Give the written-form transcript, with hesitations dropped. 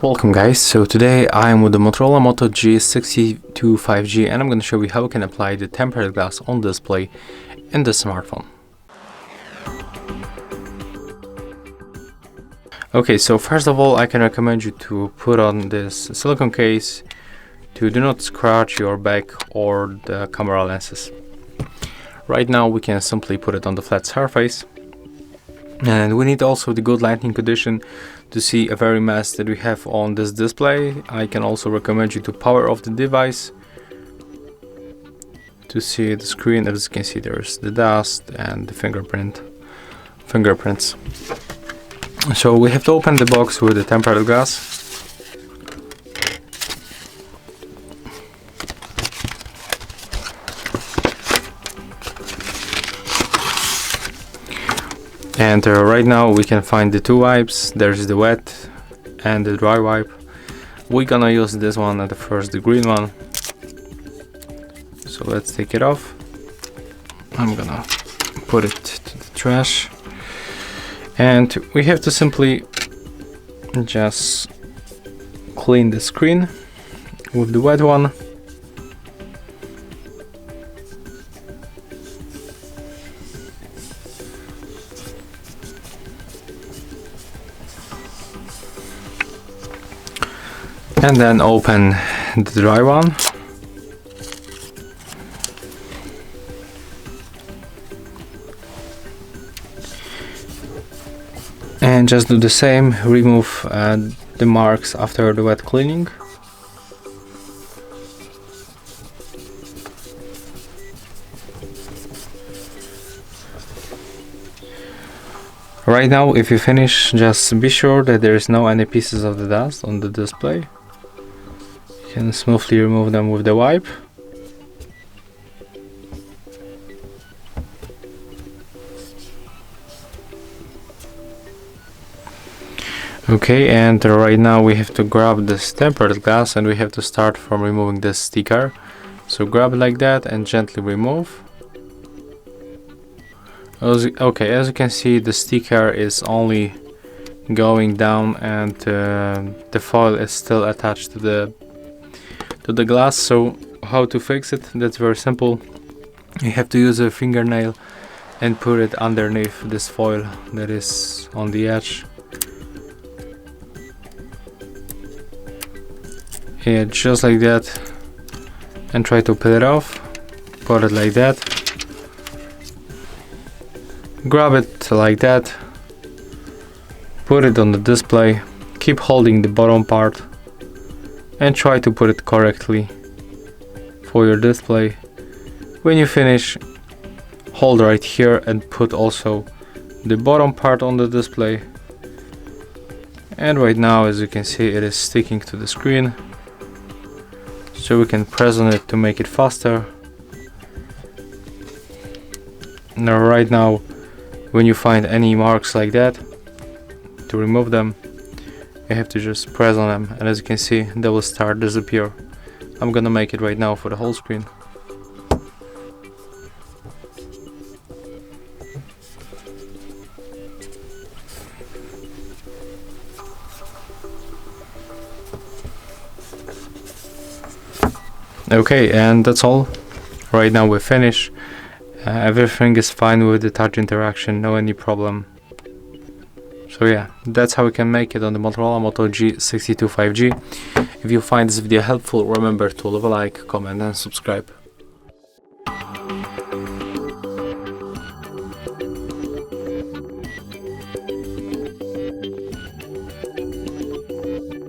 Welcome guys, so today I am with the Motorola Moto G62 5G and I'm going to show you how we can apply the tempered glass on display in the smartphone. Okay, so first of all I can recommend you to put on this silicone case to do not scratch your back or the camera lenses. Right now we can simply put it on the flat surface. And we need also the good lighting condition to see a very mess that we have on this display. I can also recommend you to power off the device to see the screen. As you can see, there's the dust and the fingerprints. So we have to open the box with the tempered glass. And right now we can find the two wipes. There's the wet and the dry wipe. We're gonna use this one at the first, the green one. So let's take it off. I'm gonna put it to the trash. And we have to simply just clean the screen with the wet one. And then open the dry one. And just do the same, remove the marks after the wet cleaning. Right now, if you finish, just be sure that there is no any pieces of the dust on the display. You can smoothly remove them with the wipe. Okay, and right now we have to grab this tempered glass and we have to start from removing this sticker. So grab it like that and gently remove. Okay, as you can see, the sticker is only going down and the foil is still attached to the glass. So how to fix it? That's very simple. You have to use a fingernail and put it underneath this foil that is on the edge. Yeah, just like that, and try to peel it off. Put it like that. Grab it like that. Put it on the display. Keep holding the bottom part and try to put it correctly for your display. When you finish, hold right here and put also the bottom part on the display. And right now, as you can see, it is sticking to the screen. So we can press on it to make it faster. Now right now, when you find any marks like that, to remove them, you have to just press on them, and as you can see, they will start disappear. I'm gonna make it right now for the whole screen. Okay, and that's all. Right now we're finished. Everything is fine with the touch interaction, no any problem. So yeah, that's how we can make it on the Motorola Moto G62 5G. If you find this video helpful, remember to leave a like, comment and subscribe.